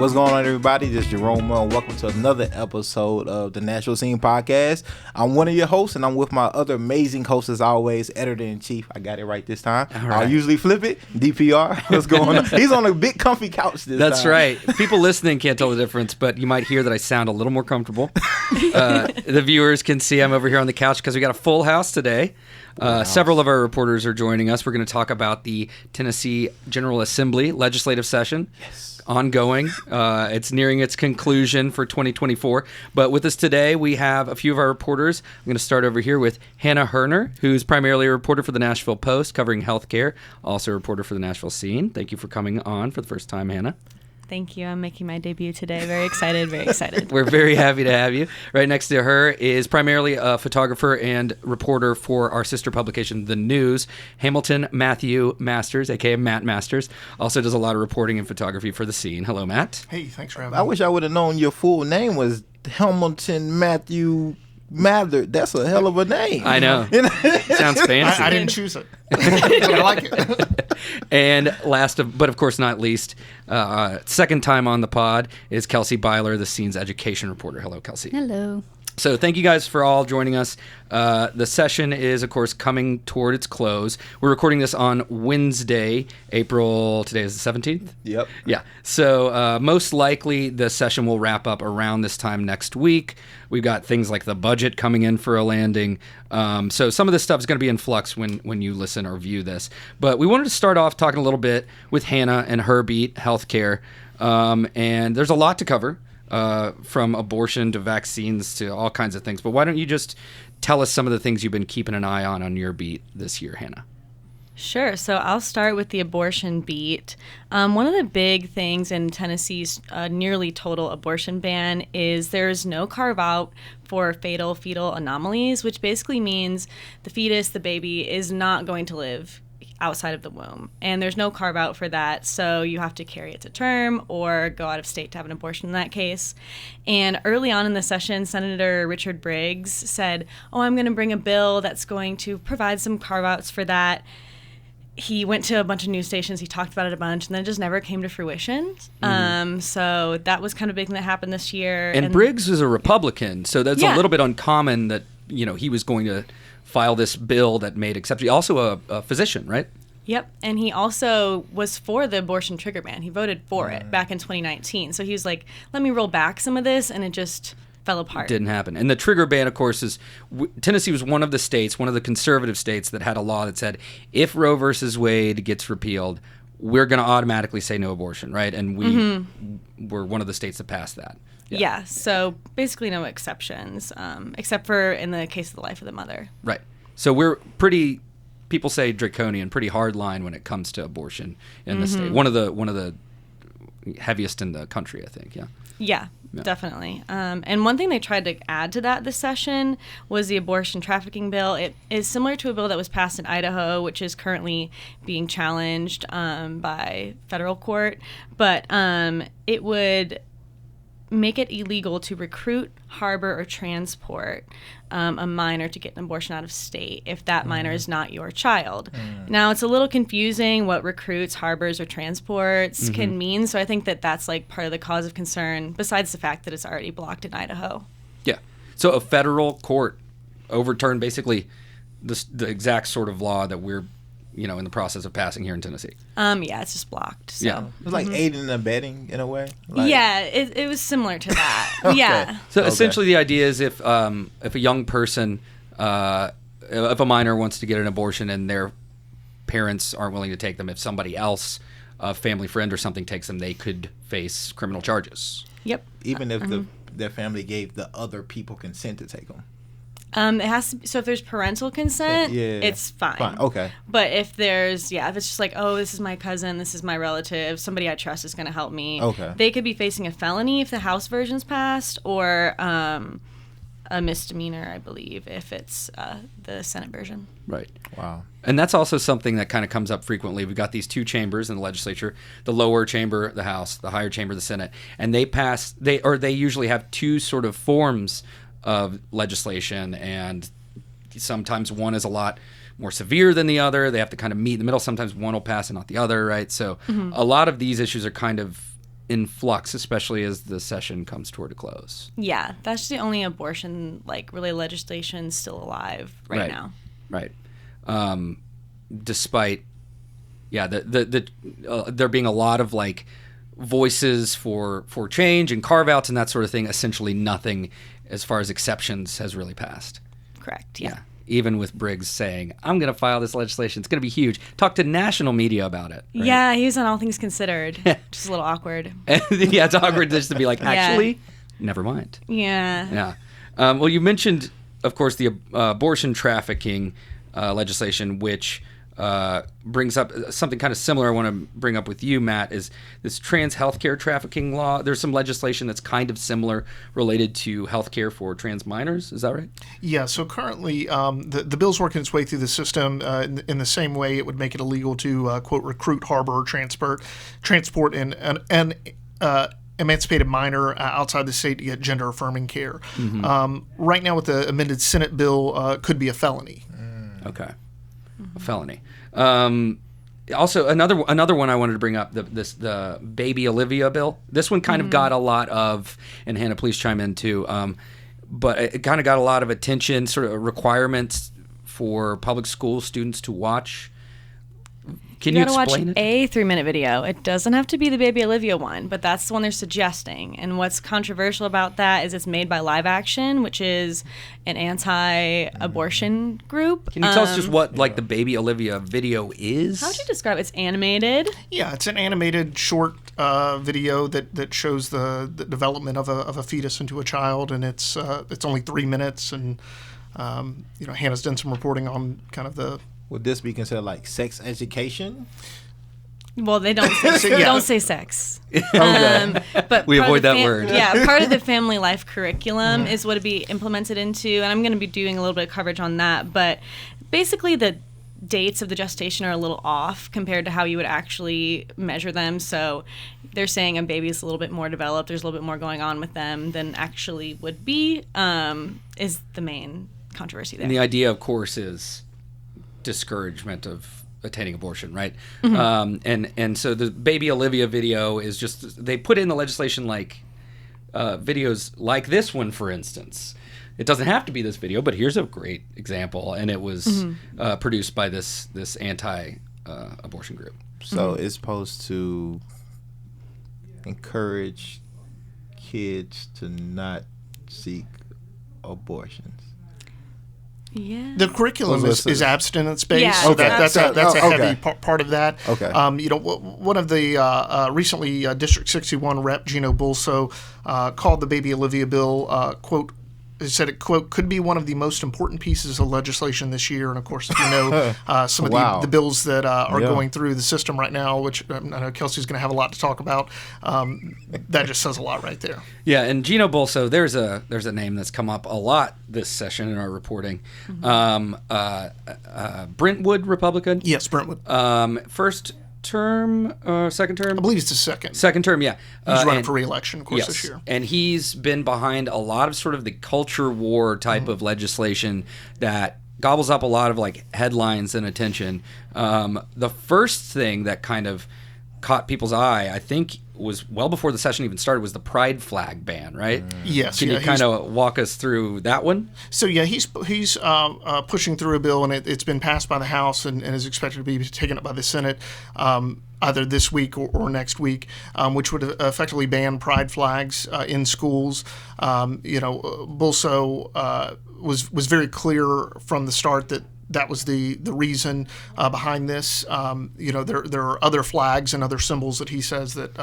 What's going on, everybody? This is Jerome Moore. Welcome to another episode of the Nashville Scene Podcast. I'm one of your hosts, and I'm with my other amazing hosts, as always, editor-in-chief. I got it right this time. Right. I usually flip it. DPR. What's going on? He's on a big, comfy couch this time. That's right. People listening can't tell the difference, but you might hear that I sound a little more comfortable. The viewers can see I'm over here on the couch because we got a full house today. Several of our reporters are joining us. We're going to talk about the Tennessee General Assembly legislative session. Yes. Ongoing. It's nearing its conclusion for 2024. But with us today, we have a few of our reporters. I'm going to start over here with Hannah Herner, who's primarily a reporter for the Nashville Post, covering healthcare, also a reporter for the Nashville Scene. Thank you for coming on for the first time, Hannah. Thank you. I'm making my debut today. Very excited, very excited. We're very happy to have you. Right next to her is primarily a photographer and reporter for our sister publication, The News, Hamilton Matthew Masters, a.k.a. Matt Masters. Also does a lot of reporting and photography for The Scene. Hello, Matt. Hey, thanks for having me. I wish I would have known your full name was Hamilton Matthew Mather. That's a hell of a name. I know. Sounds fancy. I didn't choose it. I like it. And last, but of course not least, second time on the pod is Kelsey Beyeler, the Scene's education reporter. Hello, Kelsey. Hello. So thank you guys for all joining us. The session is, of course, coming toward its close. We're recording this on Wednesday, today is the 17th? Yep. Yeah. So most likely the session will wrap up around this time next week. We've got things like the budget coming in for a landing. So some of this stuff is going to be in flux when you listen or view this. But we wanted to start off talking a little bit with Hannah and her beat, healthcare. And there's a lot to cover. From abortion to vaccines to all kinds of things. But why don't you just tell us some of the things you've been keeping an eye on your beat this year, Hannah? Sure. So I'll start with the abortion beat. One of the big things in Tennessee's nearly total abortion ban is there's no carve-out for fatal fetal anomalies, which basically means the fetus, the baby, is not going to live outside of the womb. And there's no carve out for that, so you have to carry it to term or go out of state to have an abortion in that case. And early on in the session, Senator Richard Briggs said, I'm going to bring a bill that's going to provide some carve outs for that. He went to a bunch of news stations, he talked about it a bunch, and then it just never came to fruition. So that was kind of a big thing that happened this year. And Briggs was a Republican, so that's a little bit uncommon that, he was going to file this bill that made exceptions. Also a physician, right? Yep, and he also was for the abortion trigger ban. He voted for it back in 2019. So he was like, let me roll back some of this, and it just fell apart. Didn't happen. And the trigger ban, of course, is Tennessee was one of the conservative states that had a law that said if Roe versus Wade gets repealed, we're going to automatically say no abortion, right? And we were one of the states that passed that. Yeah, so basically no exceptions, except for in the case of the life of the mother. Right. So we're pretty, people say draconian, pretty hard line when it comes to abortion in the state. One of the heaviest in the country, I think, yeah. Yeah, definitely. And one thing they tried to add to that this session was the abortion trafficking bill. It is similar to a bill that was passed in Idaho, which is currently being challenged by federal court. But it would make it illegal to recruit, harbor, or transport a minor to get an abortion out of state if that minor is not your child. Now, it's a little confusing what recruits, harbors, or transports can mean, so I think that that's like part of the cause of concern, besides the fact that it's already blocked in Idaho. Yeah. So a federal court overturned basically the exact sort of law that we're in the process of passing here in Tennessee. Yeah, it's just blocked. So. Yeah. It was like aiding and abetting in a way. Yeah, it was similar to that. Okay. Yeah. So essentially the idea is if a young person, if a minor wants to get an abortion and their parents aren't willing to take them, if somebody else, a family friend or something, takes them, they could face criminal charges. Yep. Even if their family gave the other people consent to take them. It has to be, so if there's parental consent, it's fine. Okay. But if there's, if it's just like, this is my cousin, this is my relative, somebody I trust is going to help me. Okay. They could be facing a felony if the House version's passed, or a misdemeanor, I believe, if it's the Senate version. Right. Wow. And that's also something that kind of comes up frequently. We've got these two chambers in the legislature, the lower chamber, the House, the higher chamber, the Senate, and they usually have two sort of forms of legislation, and sometimes one is a lot more severe than the other. They have to kind of meet in the middle. Sometimes one will pass and not the other, right? So a lot of these issues are kind of in flux, especially as the session comes toward a close. Yeah, that's the only abortion related legislation still alive right now. Right. Despite, there being a lot of voices for change and carve outs and that sort of thing. Essentially, nothing as far as exceptions has really passed. Correct. Yeah. Even with Briggs saying, I'm going to file this legislation. It's going to be huge. Talk to national media about it. Right? Yeah, he was on All Things Considered. Just a little awkward. Yeah, it's awkward just to be actually, never mind. Yeah. Yeah. Well, you mentioned, of course, the abortion trafficking legislation, which brings up something kind of similar I want to bring up with you, Matt, is this trans healthcare trafficking law. There's some legislation that's kind of similar related to healthcare for trans minors. Is that right? Yeah, so currently the bill's working its way through the system in the same way it would make it illegal to, quote, recruit, harbor, or transport an emancipated minor outside the state to get gender-affirming care. Mm-hmm. Right now with the amended Senate bill, could be a felony. Okay. A felony. Also, another one I wanted to bring up, the Baby Olivia bill. This one kind of got a lot of, and Hannah, please chime in too, but it kind of got a lot of attention, sort of requirements for public school students to watch. Can you explain it? A 3-minute video. It doesn't have to be the Baby Olivia one, but that's the one they're suggesting. And what's controversial about that is it's made by Live Action, which is an anti-abortion group. Can you tell us just what the Baby Olivia video is? How would you describe it? It's animated. Yeah, it's an animated short video that shows the development of a fetus into a child, and it's only 3 minutes. And Hannah's done some reporting on kind of the. Would this be considered sex education? Well, they don't say, don't say sex. But we avoid that word. Yeah, part of the family life curriculum is what it'd be implemented into, and I'm going to be doing a little bit of coverage on that. But basically, the dates of the gestation are a little off compared to how you would actually measure them. So they're saying a baby's a little bit more developed. There's a little bit more going on with them than actually would be. Is the main controversy there. And the idea, of course, is discouragement of attaining abortion, right? Mm-hmm. And so the Baby Olivia video is just, they put in the legislation videos like this one, for instance. It doesn't have to be this video, but here's a great example, and it was produced by this anti-abortion group. So it's supposed to encourage kids to not seek abortions. Yeah. The curriculum is abstinence-based, yeah, so that's a heavy part of that. Okay. One of the recently District 61 Rep Gino Bulso called the Baby Olivia bill, quote, said it, quote, could be one of the most important pieces of legislation this year. And, of course, if you know some of the bills that are going through the system right now, which I know Kelsey's going to have a lot to talk about, that just says a lot right there. Yeah, and Gino Bulso, there's a name that's come up a lot this session in our reporting. Brentwood Republican? Yes, Brentwood. First term, second term? I believe it's the second. Second term, yeah. He's running for re-election, of course, this year. And he's been behind a lot of sort of the culture war type of legislation that gobbles up a lot of headlines and attention. The first thing that kind of caught people's eye, I think, was well before the session even started, was the pride flag ban, right? Yes. Can you kind of walk us through that one? So yeah, he's pushing through a bill, and it's been passed by the House and is expected to be taken up by the Senate either this week or next week, which would effectively ban pride flags in schools. Bulso was very clear from the start that was the reason behind this. There are other flags and other symbols that he says that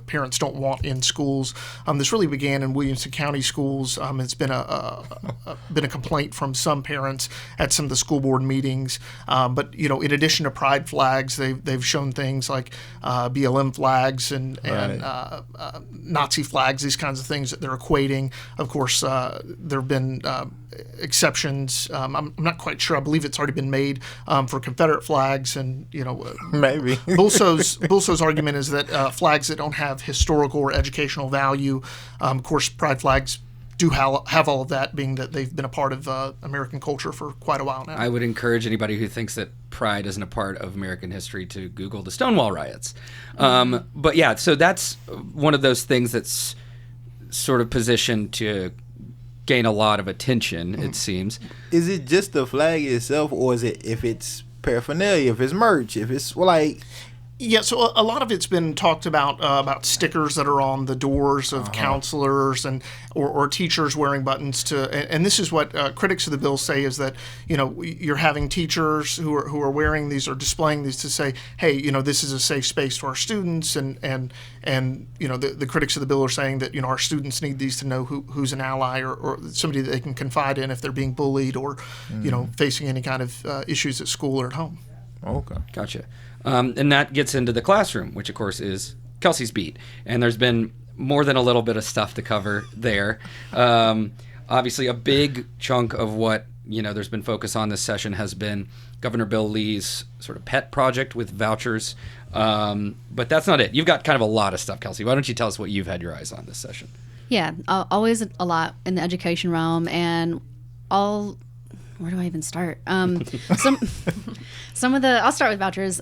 parents don't want in schools. This really began in Williamson County schools. It's been a complaint from some parents at some of the school board meetings. But in addition to pride flags, they've shown things like BLM flags and Nazi flags, these kinds of things that they're equating. Of course, there have been exceptions. I'm not quite sure. I believe it's already been made for Confederate flags, and maybe Bulso's argument is that flags that don't have historical or educational value, of course, pride flags do have all of that, being that they've been a part of American culture for quite a while now. I would encourage anybody who thinks that pride isn't a part of American history to Google the Stonewall riots. But yeah, so that's one of those things that's sort of positioned to gain a lot of attention, it seems. Is it just the flag itself, or is it if it's paraphernalia, if it's merch, if it's like... Yeah, so a lot of it's been talked about stickers that are on the doors of counselors or teachers wearing buttons and this is what critics of the bill say, is that, you know, you're having teachers who are wearing these or displaying these to say, hey, you know, this is a safe space for our students, and you know, the critics of the bill are saying that, you know, our students need these to know who's an ally or somebody that they can confide in if they're being bullied or you know, facing any kind of issues at school or at home. Okay, gotcha. And that gets into the classroom, which of course is Kelsey's beat. And there's been more than a little bit of stuff to cover there. Obviously, a big chunk of what, you know, there's been focus on this session has been Governor Bill Lee's sort of pet project with vouchers. But that's not it. You've got kind of a lot of stuff, Kelsey. Why don't you tell us what you've had your eyes on this session? Yeah, always a lot in the education realm, and where do I even start? Some of the, I'll start with vouchers.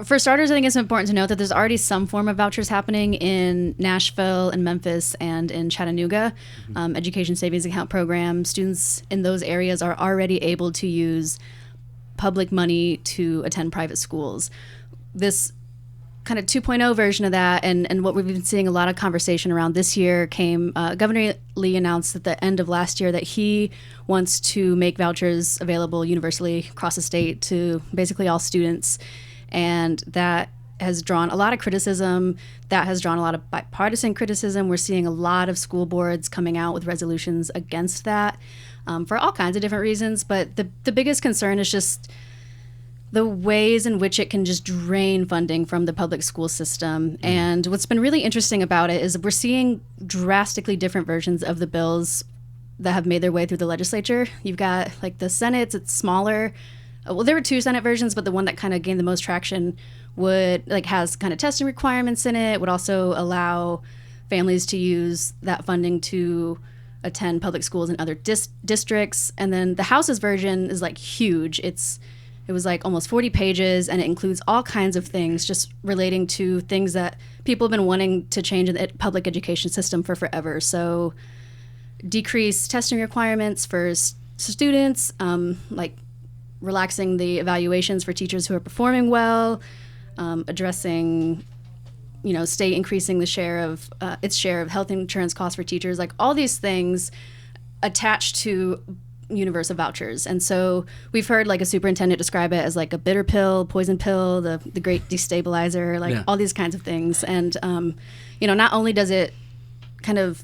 For starters, I think it's important to note that there's already some form of vouchers happening in Nashville and Memphis and in Chattanooga. Education savings account program. Students in those areas are already able to use public money to attend private schools. This kind of 2.0 version of that, and what we've been seeing a lot of conversation around this year came, Governor Lee announced at the end of last year that he wants to make vouchers available universally across the state to basically all students. And that has drawn a lot of criticism. That has drawn a lot of bipartisan criticism. We're seeing a lot of school boards coming out with resolutions against that for all kinds of different reasons. But the biggest concern is just the ways in which it can just drain funding from the public school system. And what's been really interesting about it is we're seeing drastically different versions of the bills that have made their way through the legislature. You've got like the Senate, it's smaller. Well, there were two Senate versions, but the one that kind of gained the most traction has kind of testing requirements in it, would also allow families to use that funding to attend public schools in other districts. And then the House's version is like huge. It was like almost 40 pages, and it includes all kinds of things just relating to things that people have been wanting to change in the public education system for forever. So decrease testing requirements for students, like relaxing the evaluations for teachers who are performing well, addressing, you know, state increasing the share of its share of health insurance costs for teachers, like all these things attached to universe of vouchers. And so we've heard like a superintendent describe it as like a bitter pill, poison pill, the great destabilizer, like all these kinds of things. And, you know, not only does it kind of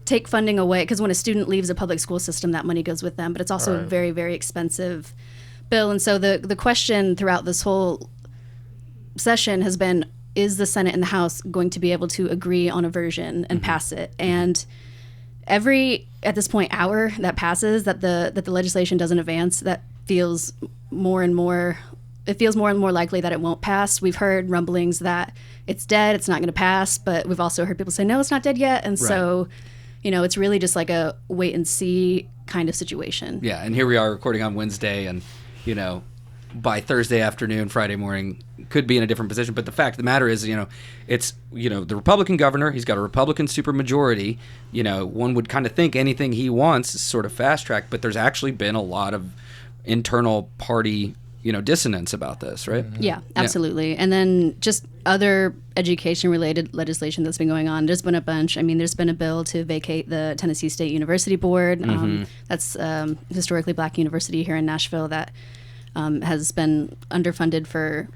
take funding away, because when a student leaves a public school system, that money goes with them, but it's also a very, very expensive bill. And so the question throughout this whole session has been, is the Senate and the House going to be able to agree on a version and pass it? And every, at this point, hour that passes that the legislation doesn't advance, that feels more and more likely that it won't pass. We've heard rumblings that it's dead, it's not going to pass, but we've also heard people say, no, it's not dead yet. And so, you know, it's really just like a wait and see kind of situation. Yeah, and here we are recording on Wednesday, and, you know, by Thursday afternoon, Friday morning, could be in a different position. But the fact of the matter is, you know, it's, you know, the Republican governor, he's got a Republican supermajority. You know, one would kind of think anything he wants is sort of fast track, but there's actually been a lot of internal party, you know, dissonance about this, right? Yeah, absolutely. And then just other education-related legislation that's been going on. There's been a bunch. I mean, there's been a bill to vacate the Tennessee State University Board. That's historically black university here in Nashville that has been underfunded for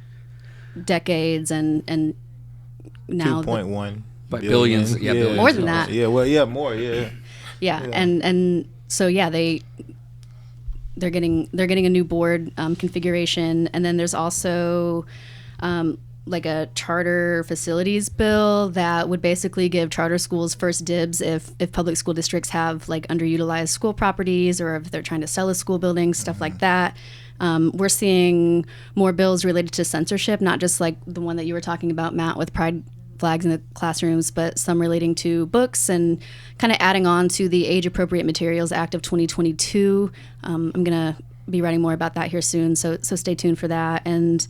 decades, and now 2.1 billions. Billions. More than that. More. And so they're getting a new board configuration, and then there's also like a charter facilities bill that would basically give charter schools first dibs if public school districts have like underutilized school properties, or if they're trying to sell a school building, stuff like that. We're seeing more bills related to censorship, not just like the one that you were talking about, Matt, with pride flags in the classrooms, but some relating to books and kind of adding on to the Age Appropriate Materials Act of 2022. I'm going to be writing more about that here soon, so stay tuned for that. And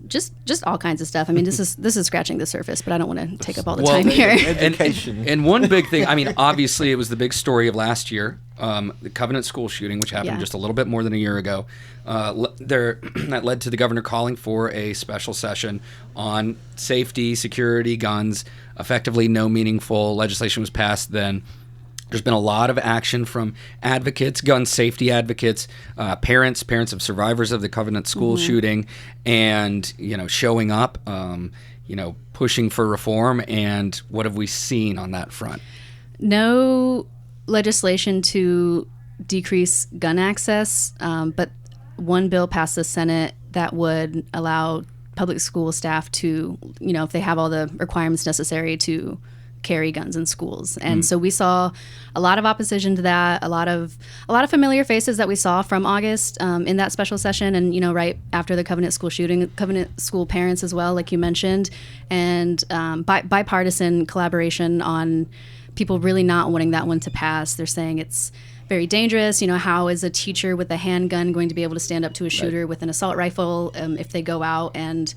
just all kinds of stuff. I mean, this is scratching the surface, but I don't want to take up all the time here. Education. And one big thing, I mean, obviously it was the big story of last year, the Covenant school shooting, which happened just a little bit more than a year ago. That led to the governor calling for a special session on safety, security, guns. Effectively, no meaningful legislation was passed then. There's been a lot of action from advocates, gun safety advocates, parents of survivors of the Covenant school shooting, and showing up, pushing for reform. And what have we seen on that front? No legislation to decrease gun access, but one bill passed the Senate that would allow public school staff to, if they have all the requirements necessary to carry guns in schools. And so we saw a lot of opposition to that, a lot of familiar faces that we saw from August in that special session, and right after the Covenant school shooting, Covenant school parents as well, like you mentioned, and bipartisan collaboration on people really not wanting that one to pass. They're saying it's very dangerous. How is a teacher with a handgun going to be able to stand up to a shooter with an assault rifle if they go out and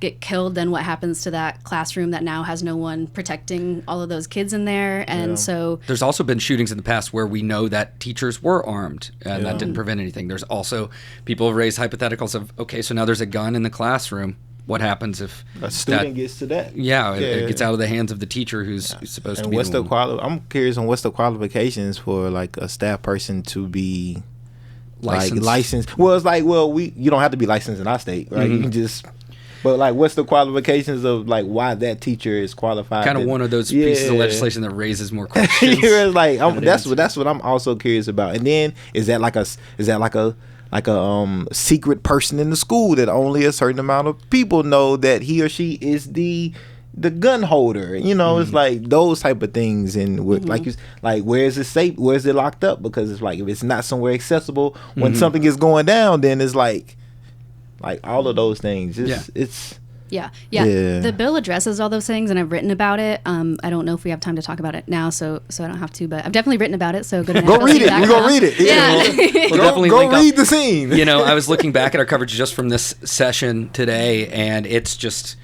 get killed? Then what happens to that classroom that now has no one protecting all of those kids in there? And so there's also been shootings in the past where we know that teachers were armed and that didn't prevent anything. There's also people have raised hypotheticals of, okay, so now there's a gun in the classroom. What happens if a student gets to that? It gets out of the hands of the teacher who's supposed to be. I'm curious on what's the qualifications for like a staff person to be licensed. Well, it's like, you don't have to be licensed in our state, right? You can just. But like, what's the qualifications of like why that teacher is qualified? Kind of one of those pieces of legislation that raises more questions. That's what I'm also curious about. And then is that like a secret person in the school that only a certain amount of people know that he or she is the gun holder? It's like those type of things. And where is it safe? Where is it locked up? Because it's like if it's not somewhere accessible when something is going down, then it's like all of those things. Yeah. The bill addresses all those things, and I've written about it. I don't know if we have time to talk about it now, so I don't have to. But I've definitely written about it. So go read it. We're gonna read it. Yeah. We'll definitely go read the scene. I was looking back at our coverage just from this session today, and it's just.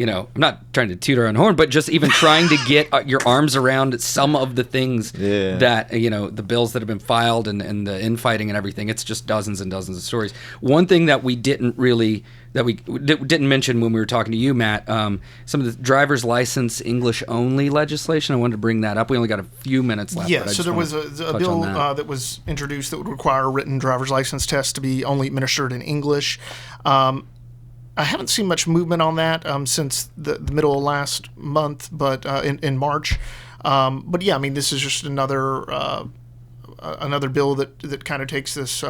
I'm not trying to toot our own horn, but just even trying to get your arms around some of the things that, the bills that have been filed and the infighting and everything. It's just dozens and dozens of stories. One thing that we didn't mention when we were talking to you, Matt, some of the driver's license English only legislation. I wanted to bring that up. We only got a few minutes left. Yeah, so there was a bill that was introduced that would require a written driver's license test to be only administered in English. I haven't seen much movement on that since the middle of last month, but in March. But yeah, I mean, this is just another bill that kind of takes this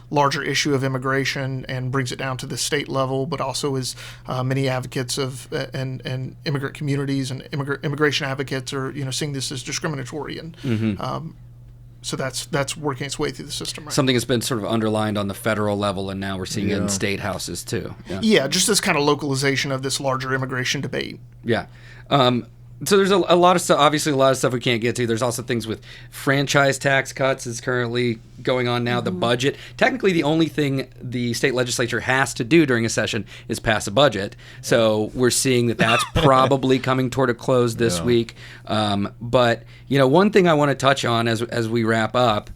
larger issue of immigration and brings it down to the state level, but also is many advocates of and immigrant communities and immigration advocates are seeing this as discriminatory and. So that's working its way through the system right Something that's been sort of underlined on the federal level, and now we're seeing it in state houses too. Yeah, just this kind of localization of this larger immigration debate. Yeah. So there's a lot of stuff, obviously a lot of stuff we can't get to. There's also things with franchise tax cuts is currently going on now, the budget. Technically, the only thing the state legislature has to do during a session is pass a budget. So we're seeing that that's probably coming toward a close this week. But, one thing I want to touch on as we wrap up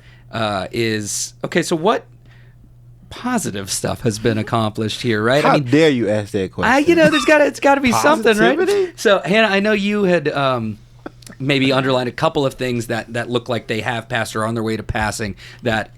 is, okay, so what positive stuff has been accomplished here, right? How dare you ask that question? It's got to be something, right? So, Hannah, I know you had maybe underlined a couple of things that look like they have passed or are on their way to passing that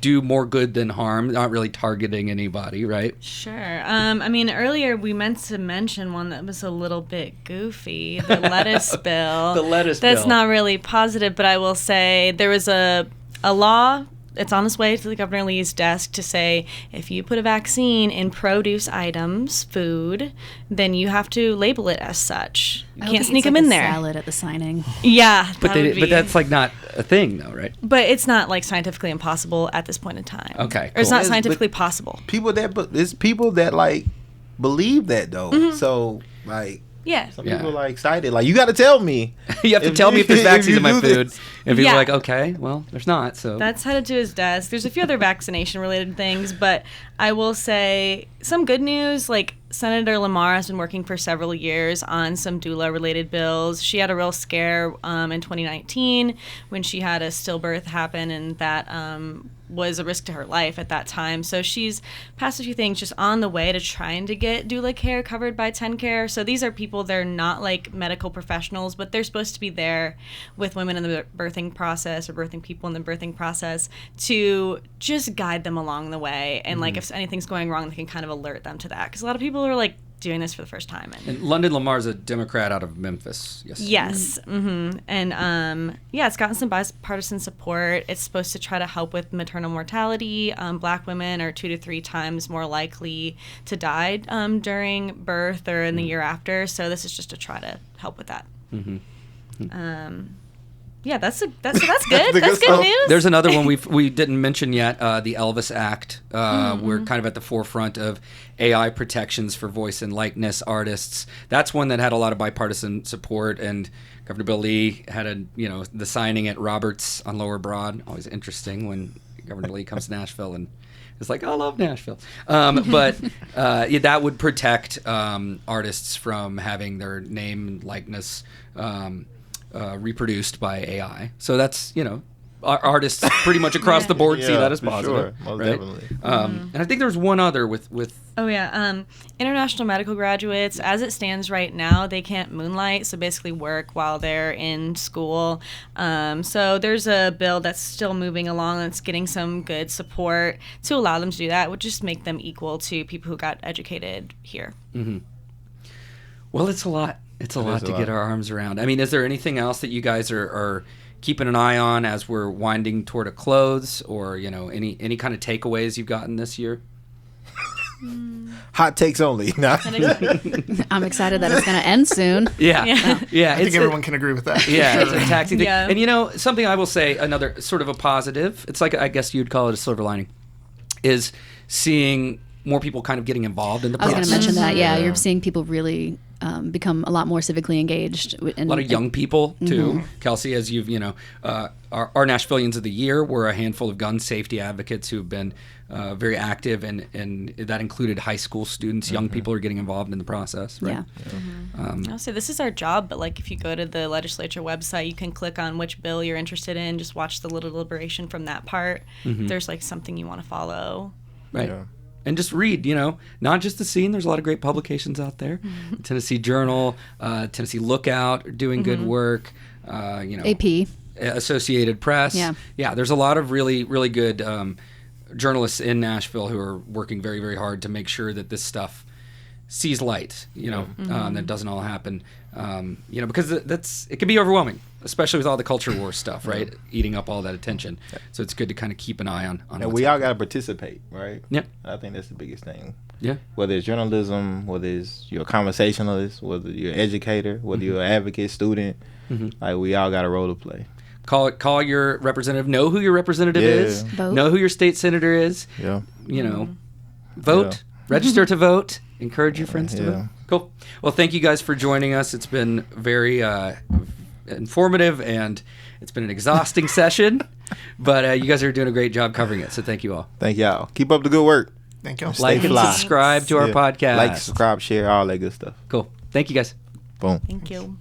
do more good than harm, not really targeting anybody, right? Sure. Earlier we meant to mention one that was a little bit goofy, the lettuce bill. The lettuce bill. That's bill. not really positive, but I will say there was a law. It's on its way to the Governor Lee's desk to say if you put a vaccine in produce items, food, then you have to label it as such. You can't sneak them in there. Salad at the signing. Yeah, but that's like not a thing, though, right? But it's not like scientifically impossible at this point in time. Okay, cool. Or it's not scientifically possible. It's people that like believe that though. So like. Yeah. Some people are excited. Like, you got to tell me. You have to tell me if there's vaccines in my food. This. And people Yeah. are like, okay, well, there's not. So That's headed to his desk. There's a few other vaccination-related things, but I will say some good news. Like, Senator Lamar has been working for several years on some doula-related bills. She had a real scare in 2019 when she had a stillbirth happen, and that was a risk to her life at that time. So she's passed a few things just on the way to trying to get doula care covered by TennCare. So these are people, they're not like medical professionals, but they're supposed to be there with women in the birthing process or birthing people in the birthing process to just guide them along the way. And like if anything's going wrong, they can kind of alert them to that. Because a lot of people are like doing this for the first time. And London Lamar's a Democrat out of Memphis. Yes. Yes. Mm-hmm. And yeah, it's gotten some bipartisan support. It's supposed to try to help with maternal mortality. Black women are 2 to 3 times more likely to die during birth or in the year after. So this is just to try to help with that. Yeah, that's good. That's good news. There's another one we didn't mention yet, the Elvis Act. We're kind of at the forefront of AI protections for voice and likeness artists. That's one that had a lot of bipartisan support, and Governor Bill Lee had the signing at Roberts on Lower Broad. Always interesting when Governor Lee comes to Nashville and it's like, I love Nashville. But that would protect artists from having their name and likeness reproduced by AI. So that's, artists pretty much across the board see that as positive. Sure. Most right? definitely. And I think there's one other with Oh, yeah. International medical graduates, as it stands right now, they can't moonlight, so basically work while they're in school. So there's a bill that's still moving along that's getting some good support to allow them to do that. It would just make them equal to people who got educated here. Well, it's a lot. It's a lot to get our arms around. I mean, is there anything else that you guys are keeping an eye on as we're winding toward a close, or any kind of takeaways you've gotten this year? Hot takes only. No. I'm excited that it's going to end soon. Yeah. I think everyone can agree with that. Yeah, it's a taxing thing. Yeah. And something I will say, another sort of a positive, it's like, I guess you'd call it a silver lining, is seeing more people kind of getting involved in the I was process. going to mention that. Yeah, you're seeing people really become a lot more civically engaged. A lot of young people too. Kelsey, as you've our Nashvillians of the Year were a handful of gun safety advocates who have been very active, and that included high school students. Young people are getting involved in the process. Right? Yeah. I'll say this is our job, but like if you go to the legislature website, you can click on which bill you're interested in. Just watch the little deliberation from that part. If there's like something you want to follow. Right. Yeah. And just read, not just the Scene. There's a lot of great publications out there. Tennessee Journal, Tennessee Lookout are doing good work. AP. Associated Press. Yeah. There's a lot of really, really good journalists in Nashville who are working very, very hard to make sure that this stuff sees light. That doesn't all happen. Because it can be overwhelming, especially with all the culture war stuff, right? Eating up all that attention. So it's good to kind of keep an eye on. And we all got to participate, right? Yep. I think that's the biggest thing. Yeah. Whether it's journalism, whether it's you're a conversationalist, whether you're an educator, whether you're an advocate, student, like we all got a role to play. Call your representative. Know who your representative is. Vote. Know who your state senator is. Yeah. Vote. Yeah. Register to vote. Encourage your friends to Yeah. vote. Cool. Well, thank you guys for joining us. It's been very informative, and it's been an exhausting session, but you guys are doing a great job covering it, so thank you all. Thank y'all. Keep up the good work. Thank you. Like and fly. subscribe to our podcast. Like, subscribe, share, all that good stuff. Cool. Thank you guys. Boom. Thank you.